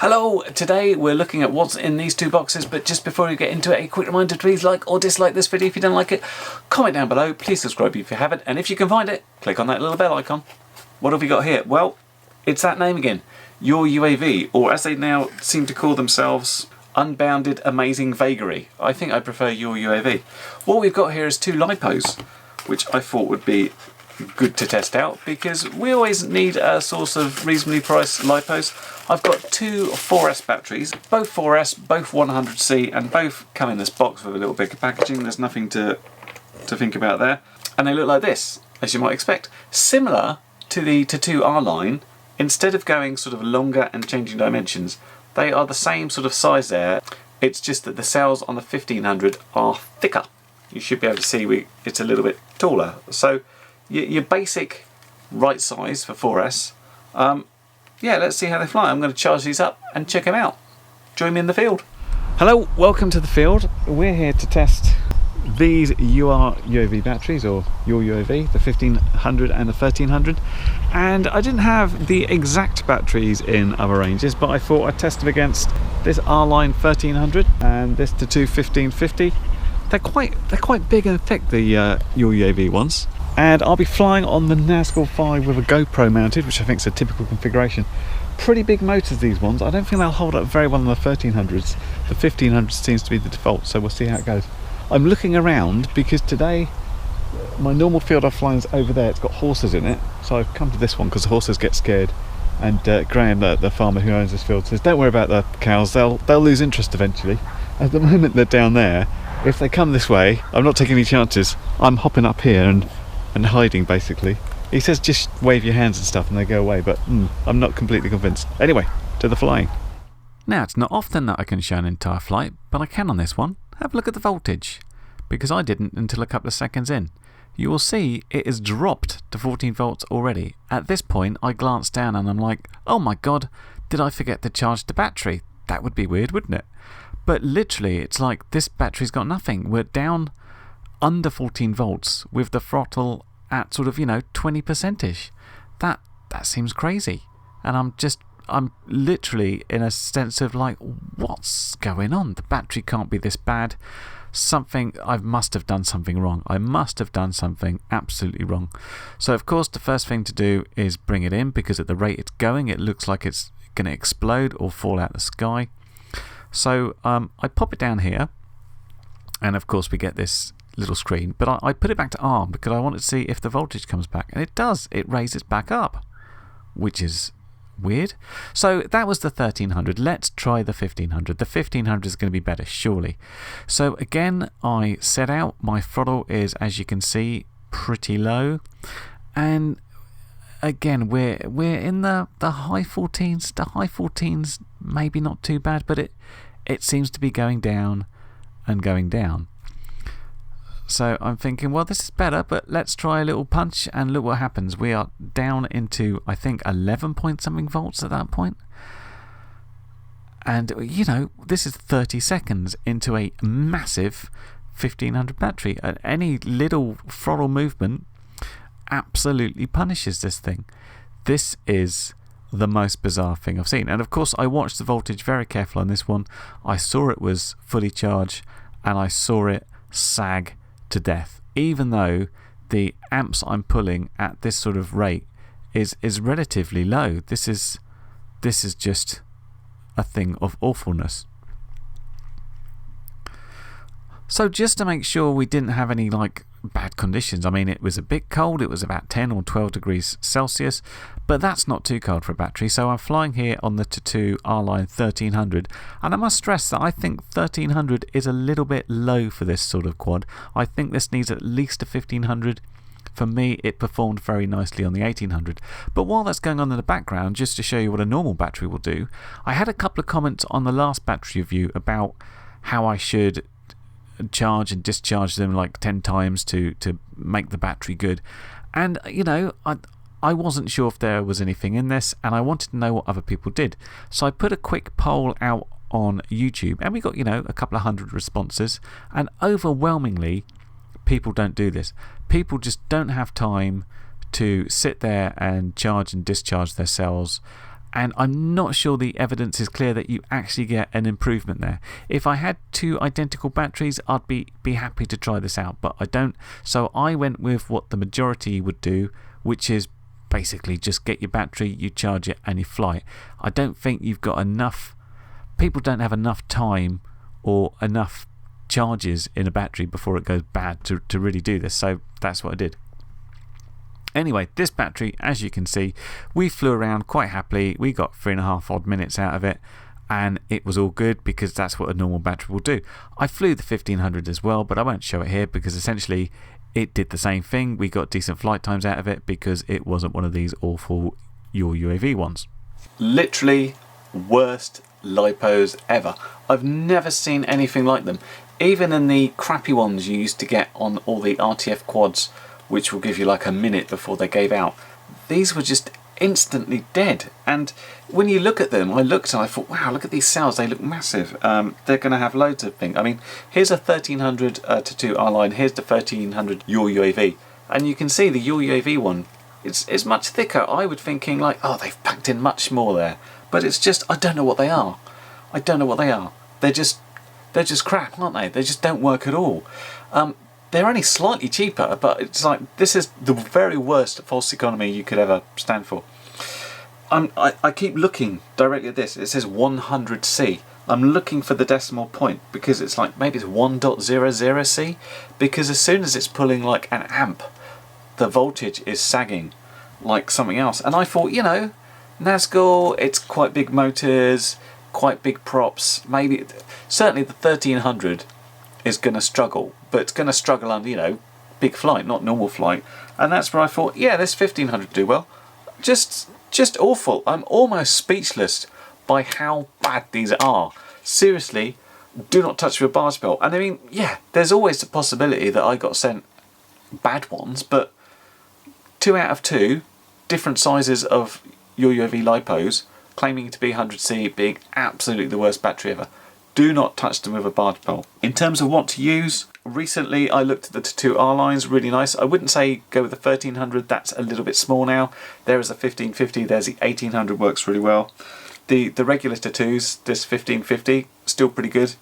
Hello, today we're looking at what's in these two boxes, but just before we get into it, a quick reminder to please like or dislike this video if you don't like it, comment down below, please subscribe if you haven't, and if you can find it, click on that little bell icon. What have we got here? Well, it's that name again, URUAV, or as they now seem to call themselves, Unbounded Amazing Vagary. I think I prefer URUAV. What we've got here is two LIpos, which I thought would be good to test out because we always need a source of reasonably priced LIpos. I've got two 4S batteries, both 4S, both 100C, and both come in this box with a little bit of packaging. There's nothing to think about there. And they look like this, as you might expect. Similar to the Tattu R-line, instead of going sort of longer and changing dimensions, they are the same sort of size there. It's just that the cells on the 1500 are thicker. You should be able to see it's a little bit taller. So your basic right size for 4S. Yeah, let's see how they fly. I'm going to charge these up and check them out. Join me in the field. Hello, welcome to the field. We're here to test these URUAV batteries, or URUAV, the 1500 and the 1300. And I didn't have the exact batteries in other ranges, but I thought I'd test them against this R-line 1300 and this Tattu 1550. They're quite big and thick, the URUAV ones. And I'll be flying on the Nazgul 5 with a GoPro mounted, which I think is a typical configuration. Pretty big motors, these ones. I don't think they'll hold up very well on the 1300s. The 1500s seems to be the default, so we'll see how it goes. I'm looking around because today my normal field I fly is over there. It's got horses in it, so I've come to this one because the horses get scared. And Graham, the farmer who owns this field, says don't worry about the cows, they'll lose interest eventually. At the moment they're down there. If they come this way, I'm not taking any chances. I'm hopping up here and hiding, basically. He says just wave your hands and stuff and they go away, but I'm not completely convinced. Anyway, to the flying. Now, it's not often that I can show an entire flight, but I can on this one. Have a look at the voltage, because I didn't until a couple of seconds in. You will see it is dropped to 14 volts already. At this point, I glanced down and I'm like, oh my god, did I forget to charge the battery? That would be weird, wouldn't it? But literally, it's like this battery's got nothing. We're down under 14 volts with the throttle at sort of, 20%ish. That seems crazy. And I'm literally in a sense of like, what's going on? The battery can't be this bad. I must have done something wrong. I must have done something absolutely wrong. So of course the first thing to do is bring it in, because at the rate it's going, it looks like it's going to explode or fall out of the sky. So I pop it down here, and of course we get this little screen, but I put it back to arm because I wanted to see if the voltage comes back, and it does. It raises back up, which is weird. So that was the 1300. Let's try the 1500. The 1500 is going to be better, surely. So again, I set out. My throttle is, as you can see, pretty low, and again we're in the high 14s. The high 14s, maybe not too bad, but it seems to be going down and going down. So I'm thinking, well, this is better, but let's try a little punch and look what happens. We are down into, I think, 11 point something volts at that point. And, this is 30 seconds into a massive 1500 battery. Any little throttle movement absolutely punishes this thing. This is the most bizarre thing I've seen. And of course, I watched the voltage very carefully on this one. I saw it was fully charged, and I saw it sag to death, even though the amps I'm pulling at this sort of rate is relatively low. This is just a thing of awfulness. So just to make sure we didn't have any bad conditions, I mean, it was a bit cold. It was about 10 or 12 degrees Celsius, but that's not too cold for a battery. So I'm flying here on the Tattu R-line 1300, and I must stress that I think 1300 is a little bit low for this sort of quad. I think this needs at least a 1500. For me, it performed very nicely on the 1800. But while that's going on in the background, just to show you what a normal battery will do, I had a couple of comments on the last battery review about how I should charge and discharge them 10 times to make the battery good. And I wasn't sure if there was anything in this, and I wanted to know what other people did. So I put a quick poll out on YouTube, and we got a couple of hundred responses, and overwhelmingly people don't do this. People just don't have time to sit there and charge and discharge their cells and I'm not sure the evidence is clear that you actually get an improvement there. If I had two identical batteries, I'd be happy to try this out, but I don't. So I went with what the majority would do, which is basically just get your battery, you charge it, and you fly it. I don't think you've got enough. People don't have enough time or enough charges in a battery before it goes bad to really do this. So that's what I did. Anyway, this battery, as you can see, we flew around quite happily. We got 3.5 odd minutes out of it, and it was all good because that's what a normal battery will do. I flew the 1500 as well, but I won't show it here because essentially it did the same thing. We got decent flight times out of it because it wasn't one of these awful URUAV ones. Literally worst LIpos ever. I've never seen anything like them. Even in the crappy ones you used to get on all the RTF quads, which will give you like a minute before they gave out, these were just instantly dead. And when you look at them, I looked and I thought, wow, look at these cells, they look massive. They're going to have loads of things. I mean, here's a 1300 Tattu R-line, here's the 1300 URUAV, and you can see the URUAV one, it's much thicker. I was thinking like, oh, they've packed in much more there, but it's just, I don't know what they are. I don't know what they are. They're just crap, aren't they? They just don't work at all. They're only slightly cheaper, but it's like, this is the very worst false economy you could ever stand for. I keep looking directly at this. It says 100C. I'm looking for the decimal point because it's like, maybe it's 1.00C, because as soon as it's pulling like an amp, the voltage is sagging like something else. And I thought, you know, Nazgul, it's quite big motors, quite big props. Maybe, certainly the 1300 is going to struggle, but it's going to struggle under, you know, big flight, not normal flight. And that's where I thought, yeah, this 1500 do well. Just awful. I'm almost speechless by how bad these are. Seriously, do not touch with a barge belt. And I mean, yeah, there's always the possibility that I got sent bad ones, but 2 out of 2 different sizes of URUAV LIpos claiming to be 100C being absolutely the worst battery ever. Do not touch them with a barge pole. In terms of what to use, recently I looked at the Tattu R-lines, really nice. I wouldn't say go with the 1300, that's a little bit small now. There is a 1550, there's the 1800, works really well. The regular Tattoos, this 1550, still pretty good.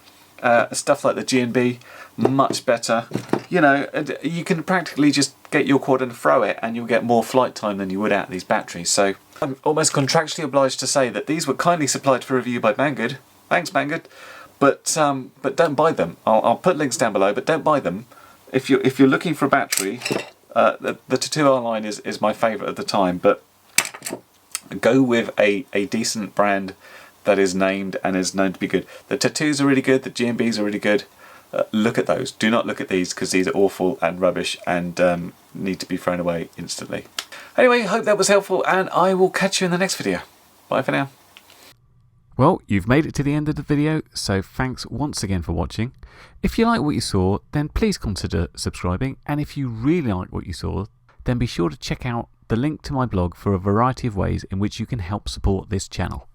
Stuff like the G&B, much better. You know, you can practically just get your quad and throw it and you'll get more flight time than you would out of these batteries. So I'm almost contractually obliged to say that these were kindly supplied for review by Banggood. Thanks, Banggood. But don't buy them. I'll put links down below, but don't buy them. If you're looking for a battery, the Tattu R-line is my favourite at the time, but go with a decent brand that is named and is known to be good. The Tattoos are really good, the G&Bs are really good. Look at those. Do not look at these because these are awful and rubbish and need to be thrown away instantly. Anyway, hope that was helpful and I will catch you in the next video. Bye for now. Well, you've made it to the end of the video, so thanks once again for watching. If you like what you saw, then please consider subscribing, and if you really like what you saw, then be sure to check out the link to my blog for a variety of ways in which you can help support this channel.